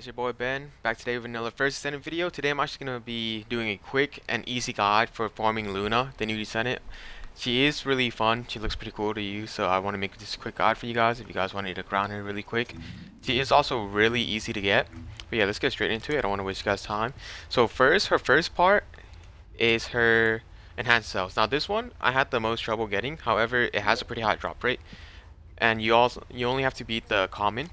It's your boy Ben, back today with another first Descendant video. Today I'm actually going to be doing a quick and easy guide for farming Luna, the new Descendant. She is really fun, she looks pretty cool to use, so I want to make this quick guide for you guys if you guys wanted to ground her really quick. She is also really easy to get, but yeah, let's get straight into it. I don't want to waste you guys' time. So first, her first part is her enhanced cells. Now this one, I had the most trouble getting, however, it has a pretty high drop rate, and you only have to beat the common.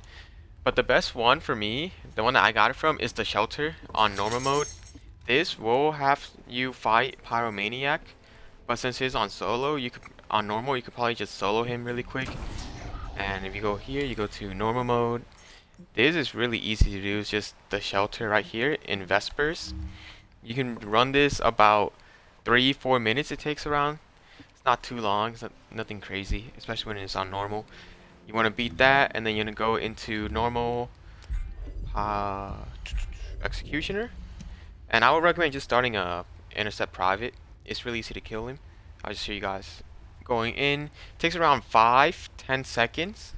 But the best one for me, the one that I got it from, is the shelter on normal mode. This will have you fight Pyromaniac, but since it's on solo, on normal you could probably just solo him really quick. And if you go here, you go to normal mode. This is really easy to do. It's just the shelter right here in Vespers. You can run this about 3-4 minutes. It takes around. It's not too long. It's nothing crazy, especially when it's on normal. You want to beat that, and then you're going to go into normal executioner. And I would recommend just starting a intercept private. It's really easy to kill him. I'll just show you guys. Going in, it takes around 5-10 seconds.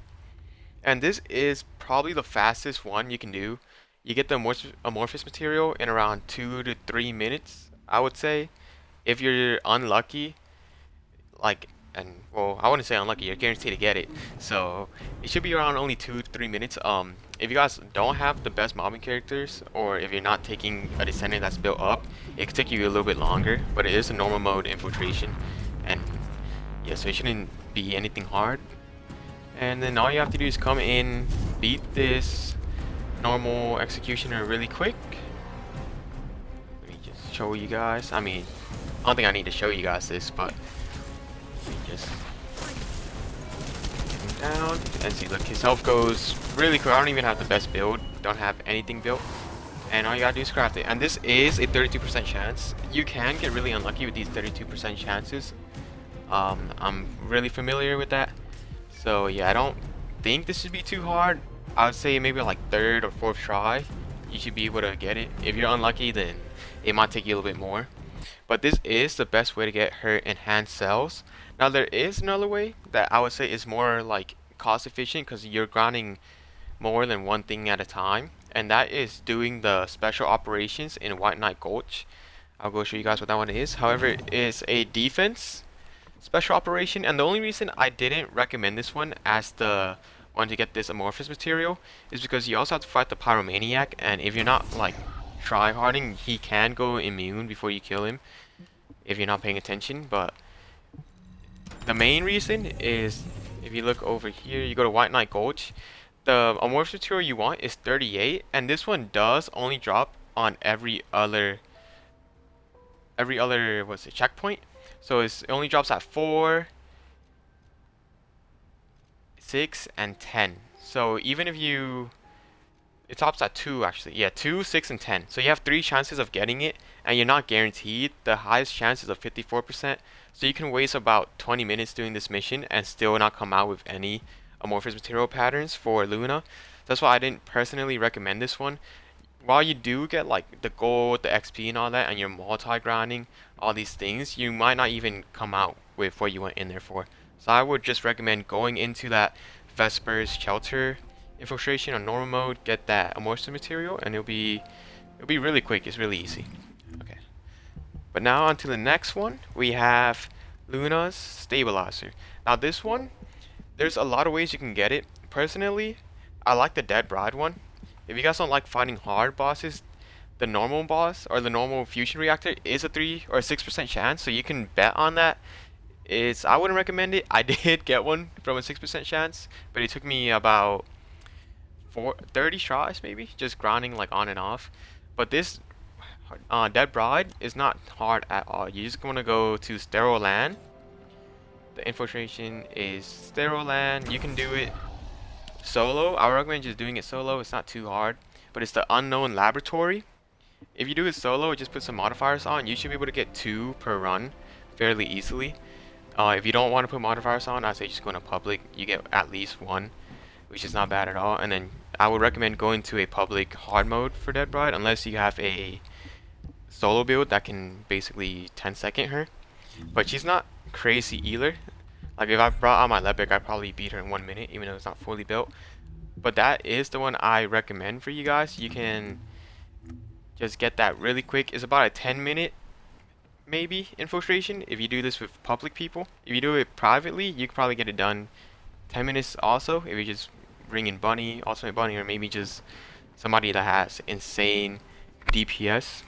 And this is probably the fastest one you can do. You get the amorphous material in around 2 to 3 minutes, I would say. If you're unlucky, well, I wouldn't say unlucky, you're guaranteed to get it. So it should be around only 2 to 3 minutes. If you guys don't have the best mobbing characters, or if you're not taking a Descendant that's built up, it could take you a little bit longer, but it is a normal mode infiltration. And yeah, so it shouldn't be anything hard. And then all you have to do is come in, beat this normal executioner really quick. Let me just show you guys. I mean, I don't think I need to show you guys this, but just down and see, look, his health goes really quick. I don't even have the best build, don't have anything built, and all you gotta do is craft it. And this is a 32% chance. You can get really unlucky with these 32% chances. I'm really familiar with that, so yeah, I don't think this should be too hard. I would say maybe like 3rd or 4th try you should be able to get it. If you're unlucky, then it might take you a little bit more, but this is the best way to get her enhanced cells. Now there is another way that I would say is more like cost efficient, because you're grinding more than one thing at a time, and that is doing the special operations in White Knight Gulch. I'll go show you guys what that one is. However, it is a defense special operation, and the only reason I didn't recommend this one as the one to get this amorphous material is because you also have to fight the Pyromaniac, and if you're not like try-harding, he can go immune before you kill him if you're not paying attention. But the main reason is, if you look over here, you go to White Knight Gulch, the amorphous material you want is 38, and this one does only drop on every other what's it, checkpoint. So it only drops at 4, 6, and 10. So even if it tops at 2 actually. Yeah, 2, 6, and 10. So you have 3 chances of getting it, and you're not guaranteed. The highest chance is of 54%. So you can waste about 20 minutes doing this mission and still not come out with any amorphous material patterns for Luna. That's why I didn't personally recommend this one. While you do get like the gold, the XP and all that, and you're multi-grinding, all these things, you might not even come out with what you went in there for. So I would just recommend going into that Vespers shelter infiltration on normal mode, get that amorphous material, and it'll be really quick. It's really easy. Okay. But now on to the next one. We have Luna's stabilizer. Now this one, there's a lot of ways you can get it. Personally, I like the Dead Bride one. If you guys don't like fighting hard bosses, the normal boss or the normal fusion reactor is a 3 or 6% chance, so you can bet on that. I wouldn't recommend it. I did get one from a 6% chance, but it took me about 30 tries maybe, just grinding like on and off. But this Dead Bride is not hard at all. You just want to go to Sterile Land. The infiltration is Sterile Land. You can do it solo. I recommend just doing it solo. It's not too hard. But it's the Unknown Laboratory. If you do it solo, just put some modifiers on. You should be able to get 2 per run fairly easily. If you don't want to put modifiers on, I say just go into public. You get at least 1, which is not bad at all. And then I would recommend going to a public hard mode for Dead Bride, unless you have a solo build that can basically 10-second her. But she's not crazy either. Like if I brought out my Lebec, I'd probably beat her in 1 minute, even though it's not fully built. but that is the one I recommend for you guys. You can just get that really quick. It's about a 10-minute maybe infiltration if you do this with public people. If you do it privately, you can probably get it done 10 minutes also if you just bring in Bunny, Ultimate Bunny, or maybe just somebody that has insane DPS.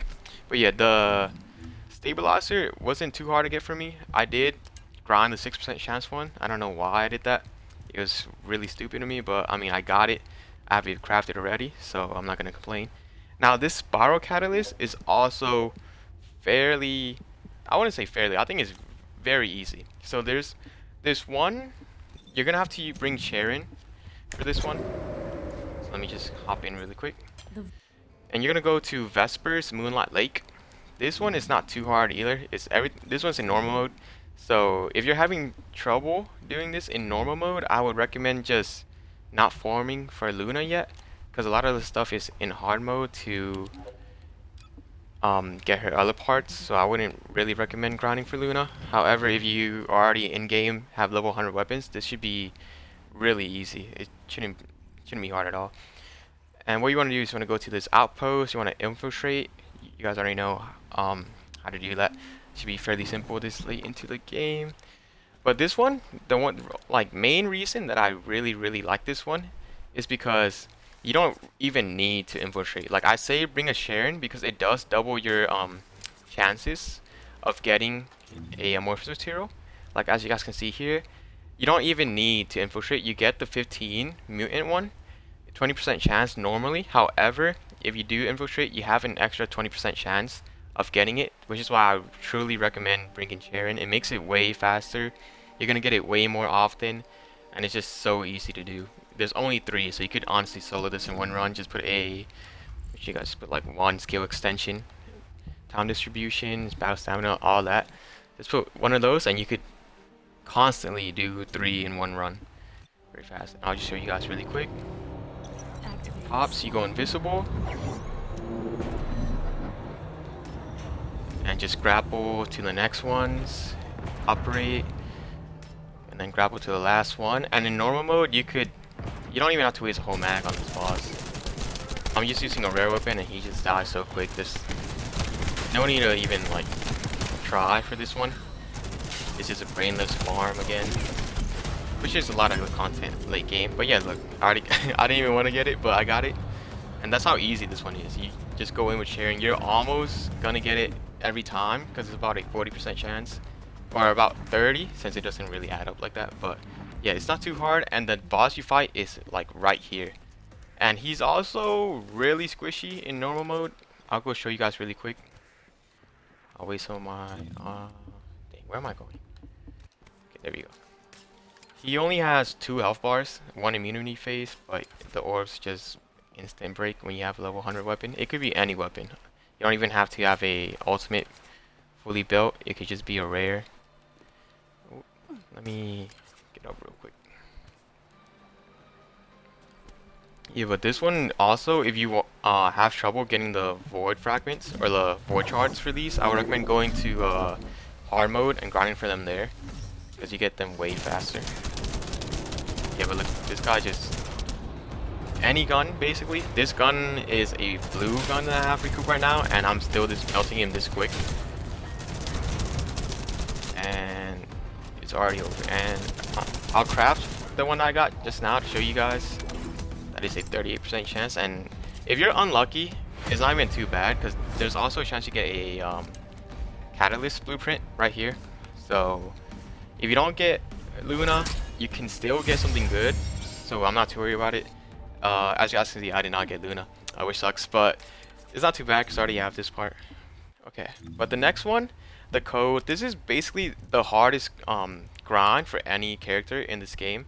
But yeah, the stabilizer wasn't too hard to get for me. I did grind the 6% chance one. I don't know why I did that. It was really stupid of me, but I mean, I got it. I have it crafted already, so I'm not gonna complain. Now this spiral catalyst is also fairly, I wouldn't say fairly, I think it's very easy. So there's this one, you're gonna have to bring Sharon for this one. So let me just hop in really quick. And you're gonna go to Vespers Moonlight Lake. This one is not too hard either. This one's in normal mode. So if you're having trouble doing this in normal mode, I would recommend just not farming for Luna yet, because a lot of the stuff is in hard mode to get her other parts. So I wouldn't really recommend grinding for Luna. However, if you are already in game, have level 100 weapons, this should be really easy. It shouldn't be hard at all. And what you want to do is you want to go to this outpost. You want to infiltrate. You guys already know how to do that. It should be fairly simple this late into the game. But this one, the one like main reason that I really like this one is because you don't even need to infiltrate. Like I say, bring a Sharon because it does double your chances of getting a amorphous material. Like as you guys can see here, you don't even need to infiltrate. You get the 15 mutant one, 20% chance normally. However, if you do infiltrate, you have an extra 20% chance of getting it, which is why I truly recommend bringing Sharon. It makes it way faster. You're gonna get it way more often, and it's just so easy to do. There's only 3, so you could honestly solo this in one run. Just put you guys put like 1 skill extension, time distribution, battle stamina, all that. Just put one of those, and you could constantly do 3 in one run, very fast. And I'll just show you guys really quick. It pops, you go invisible, and just grapple to the next ones, operate, and then grapple to the last one. And in normal mode, you don't even have to waste a whole mag on this boss. I'm just using a rare weapon and he just dies so quick. There's no need to even like try for this one. It's just a brainless farm again, which is a lot of good content late game. But yeah, look, I didn't even want to get it, but I got it. And that's how easy this one is. You just go in with Sharon. You're almost gonna get it every time because it's about a 40% chance, or about 30, since it doesn't really add up like that. But yeah, it's not too hard, and the boss you fight is like right here. And he's also really squishy in normal mode. I'll go show you guys really quick. I'll waste some of my dang, where am I going? Okay, there we go. He only has 2 health bars, 1 immunity phase, but the orbs just instant break when you have a level 100 weapon. It could be any weapon. You don't even have to have a ultimate fully built. It could just be a rare. Ooh, let me get up real quick. Yeah, but this one also, if you have trouble getting the void fragments or the void shards for these, I would recommend going to hard mode and grinding for them there, because you get them way faster. Yeah, but look, this guy just any gun basically. This gun is a blue gun that I have recoup right now, and I'm still just melting him this quick. And it's already over. And I'll craft the one I got just now to show you guys. That is a 38% chance, and if you're unlucky, it's not even too bad because there's also a chance you get a catalyst blueprint right here. So if you don't get Luna, you can still get something good. So I'm not too worried about it. As you guys can see, I did not get Luna, which sucks, but it's not too bad because I already have this part. Okay, but the next one, the code, this is basically the hardest grind for any character in this game.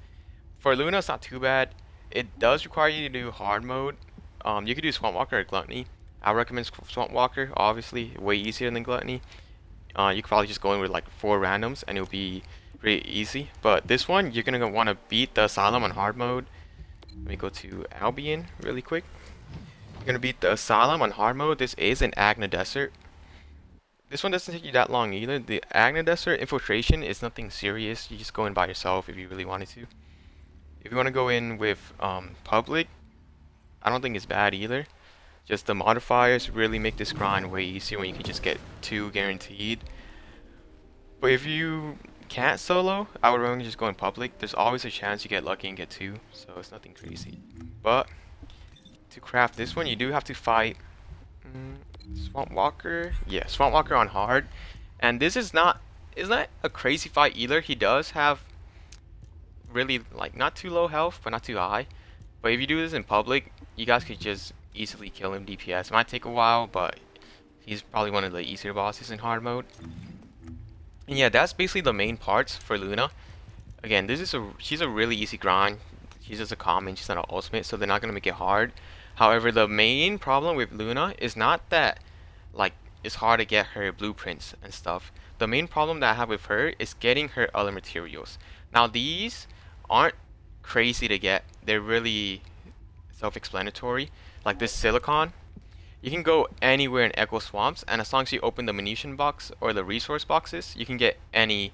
For Luna, it's not too bad. It does require you to do hard mode. You could do Swamp Walker or Gluttony. I recommend Swamp Walker, obviously, way easier than Gluttony. You could probably just go in with like 4 randoms and it'll be pretty easy. But this one, you're gonna want to beat the Asylum on hard mode. Let me go to Albion really quick. You're gonna beat the Asylum on hard mode. This is an Agna Desert. This one doesn't take you that long either. The Agna Desert infiltration is nothing serious. You just go in by yourself if you really wanted to. If you want to go in with public, I don't think it's bad either. Just the modifiers really make this grind way easier when you can just get 2 guaranteed. But if you can't solo, I would recommend just go in public. There's always a chance you get lucky and get 2, so it's nothing crazy. But to craft this one, you do have to fight Swamp Walker. Yeah, Swamp Walker on hard. And this is not a crazy fight either. He does have really like not too low health, but not too high. But if you do this in public, you guys could just easily kill him DPS. It might take a while, but he's probably one of the easier bosses in hard mode. And yeah, that's basically the main parts for Luna. Again, she's a really easy grind. She's just a common, she's not an ultimate, so they're not gonna make it hard. However, the main problem with Luna is not that like it's hard to get her blueprints and stuff. The main problem that I have with her is getting her other materials. Now these aren't crazy to get. They're really self-explanatory. Like this silicon, you can go anywhere in Echo Swamps, and as long as you open the munition box or the resource boxes, you can get any,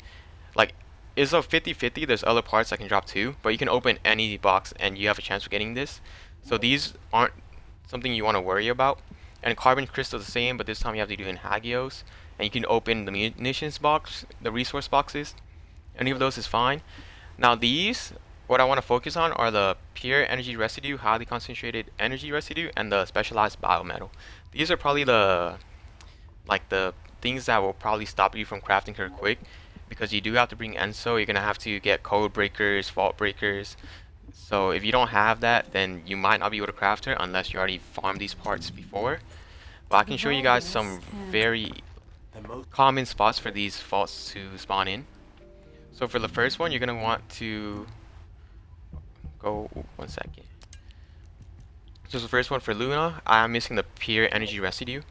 like, it's a 50-50, there's other parts that can drop too, but you can open any box and you have a chance of getting this. So these aren't something you want to worry about. And carbon crystal is the same, but this time you have to do in Hagios. And you can open the munitions box, the resource boxes. Any of those is fine. Now these, what I want to focus on are the pure energy residue, highly concentrated energy residue, and the specialized biometal. These are probably the things that will probably stop you from crafting her quick, because you do have to bring Enso. You're gonna have to get code breakers, fault breakers. So if you don't have that, then you might not be able to craft her unless you already farmed these parts before. But I can show you guys some very common spots for these faults to spawn in. So for the first one, you're gonna want to go 1 second. So the first one for Luna, I'm missing the pure energy residue,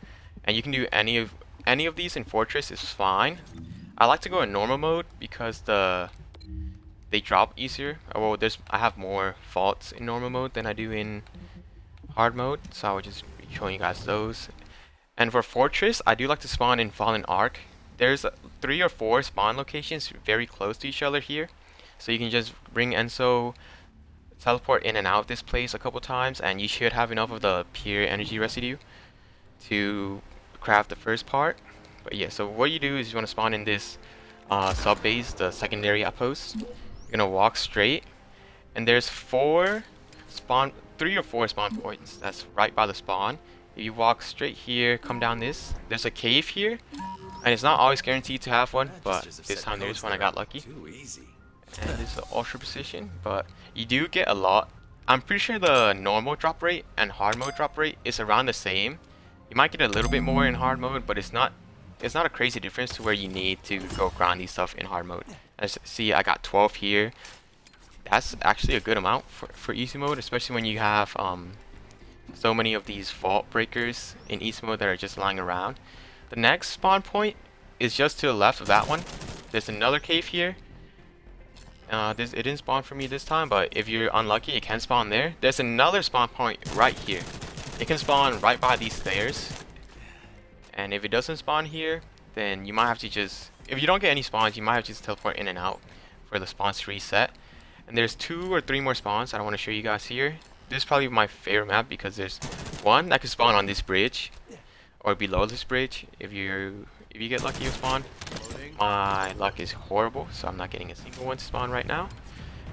and you can do any of these in Fortress is fine. I like to go in normal mode because they drop easier. Well, I have more faults in normal mode than I do in hard mode, so I will just be showing you guys those. And for Fortress, I do like to spawn in Fallen Ark. There's 3 or 4 spawn locations very close to each other here, so you can just bring Enso, teleport in and out of this place a couple times, and you should have enough of the pure energy residue to craft the first part. But yeah, so what you do is you want to spawn in this sub base, the secondary outpost. You're gonna walk straight, and there's 3 or 4 spawn points that's right by the spawn. If you walk straight here, come down this, there's a cave here, and it's not always guaranteed to have one, but this time there's one. I got lucky. And this is the ultra precision, but you do get a lot. I'm pretty sure the normal drop rate and hard mode drop rate is around the same. You might get a little bit more in hard mode, but it's not a crazy difference to where you need to go grindy stuff in hard mode. As see, I got 12 here. That's actually a good amount for easy mode, especially when you have so many of these vault breakers in easy mode that are just lying around. The next spawn point is just to the left of that one. There's another cave here. It didn't spawn for me this time, but if you're unlucky, it can spawn there. There's another spawn point right here. It can spawn right by these stairs. And if it doesn't spawn here, then you might have to just, if you don't get any spawns, you might have to just teleport in and out for the spawns to reset. And there's 2 or 3 more spawns I want to show you guys here. This is probably my favorite map because there's one that can spawn on this bridge or below this bridge. If you get lucky, you'll spawn. My luck is horrible, so I'm not getting a single one to spawn right now.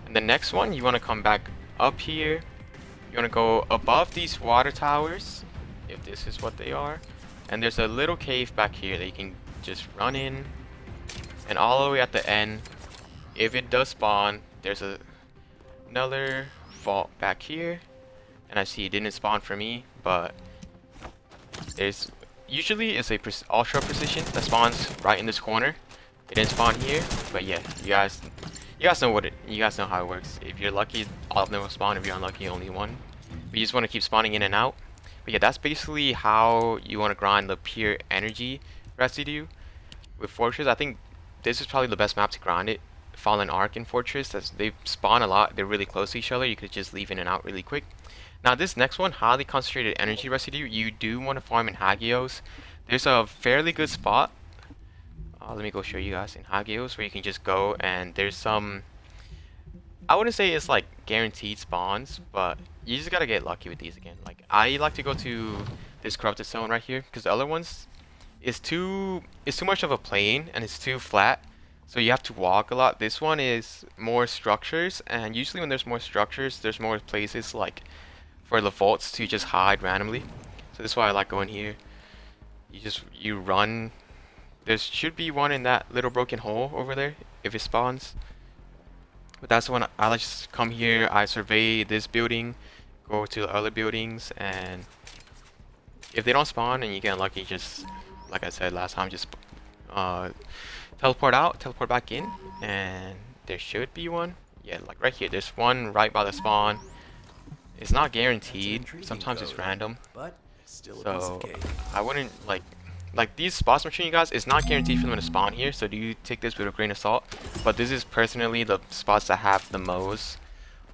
And the next one, you want to come back up here. You want to go above these water towers, if this is what they are. And there's a little cave back here that you can just run in. And all the way at the end, if it does spawn, there's another vault back here. And I see it didn't spawn for me, but there's usually it's a ultra precision that spawns right in this corner. It didn't spawn here, but yeah, you guys know how it works. If you're lucky, all of them will spawn. If you're unlucky, only one. But you just want to keep spawning in and out. But yeah, that's basically how you want to grind the pure energy residue with Fortress. I think this is probably the best map to grind it. Fallen Ark in Fortress, they spawn a lot. They're really close to each other. You could just leave in and out really quick. Now this next one, highly concentrated energy residue, you do want to farm in Hagios. There's a fairly good spot. Let me go show you guys in Hagios where you can just go, and there's some I wouldn't say it's like guaranteed spawns, but you just gotta get lucky with these again. Like I like to go to this corrupted zone right here because the other ones is too much of a plane and it's too flat. So you have to walk a lot. This one is more structures, and usually when there's more structures, there's more places like for the vaults to just hide randomly. So this is why I like going here. You run. There should be one in that little broken hole over there if it spawns. But that's when I like just come here. I survey this building, go to the other buildings, and if they don't spawn and you get unlucky, just like I said last time, just teleport out, teleport back in, and there should be one. Yeah, like right here. There's one right by the spawn. It's not guaranteed. Sometimes it's random. So I wouldn't like these spots I'm showing you guys. It's not guaranteed for them to spawn here. So do you take this with a grain of salt? But this is personally the spots that have the most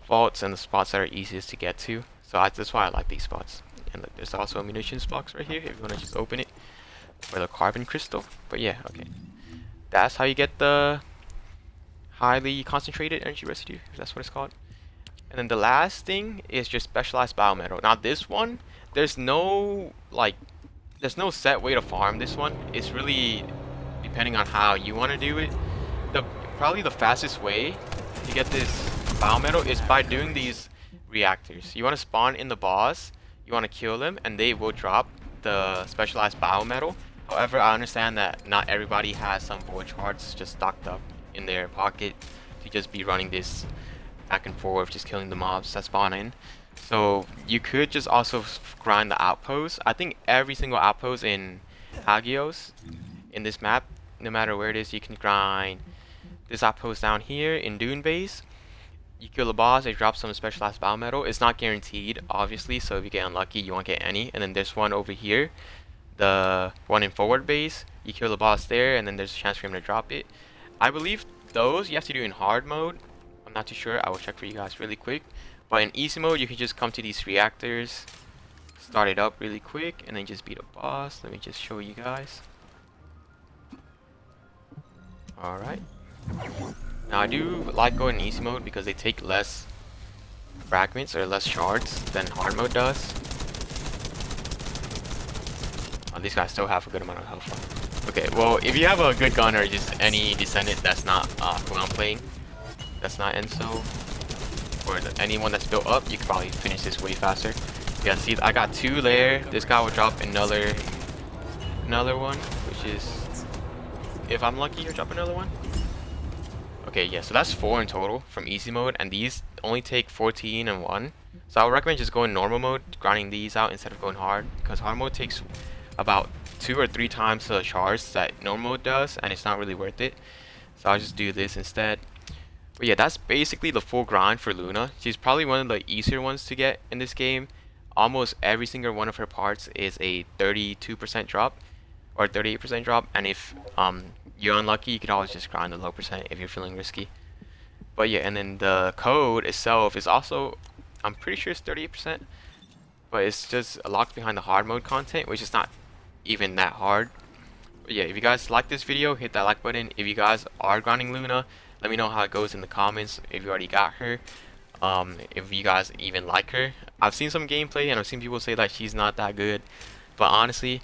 vaults and the spots that are easiest to get to. So that's why I like these spots. And look, there's also a munitions box right here if you want to just open it for the carbon crystal. But yeah, okay. That's how you get the highly concentrated energy residue, if that's what it's called. And then the last thing is just specialized biometal. Now this one, there's no set way to farm this one. It's really depending on how you want to do it. Probably the fastest way to get this biometal is by doing these reactors. You want to spawn in the boss, you want to kill them, and they will drop the specialized biometal. However, I understand that not everybody has some void shards just stocked up in their pocket to just be running this back and forth, just killing the mobs that spawn in. So you could just also grind the outposts. I think every single outpost in Hagios in this map, no matter where it is, you can grind this outpost down here in Dune Base. You kill the boss, it drops some specialized biometal. It's not guaranteed, obviously, so if you get unlucky, you won't get any. And then there's one over here, the one in forward base. You kill the boss there, and then there's a chance for him to drop it. I believe those you have to do in hard mode. I'm not too sure. I will check for you guys really quick. But in easy mode, you can just come to these reactors, start it up really quick, and then just beat a boss. Let me just show you guys. Alright. Now I do like going in easy mode because they take less fragments or less shards than hard mode does. Oh, these guys still have a good amount of health. Okay, well, if you have a good gun or just any Descendant that's not who I'm playing, that's not Enso, or anyone that's built up, you can probably finish this way faster. Yeah, see, I got 2 there. This guy will drop another one, which is, if I'm lucky, he'll drop another one. Okay, yeah, so that's 4 in total from easy mode, and these only take 14 and 1. So I would recommend just going normal mode, grinding these out instead of going hard, because hard mode takes about 2 or 3 times the shards that normal mode does, and it's not really worth it. So I'll just do this instead. But yeah, that's basically the full grind for Luna. She's probably one of the easier ones to get in this game. Almost every single one of her parts is a 32% drop or 38% drop, and if you're unlucky, you can always just grind the low percent if you're feeling risky. But yeah, and then the code itself is also, I'm pretty sure it's 38%, but it's just locked behind the hard mode content, which is not even that hard. But yeah, if you guys like this video, hit that like button. If you guys are grinding Luna, let me know how it goes in the comments if you already got her. If you guys even like her. I've seen some gameplay and I've seen people say that she's not that good, but honestly,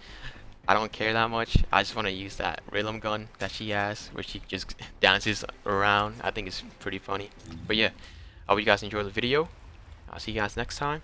I don't care that much. I just want to use that rhythm gun that she has, where she just dances around. I think it's pretty funny. But yeah, I hope you guys enjoyed the video. I'll see you guys next time.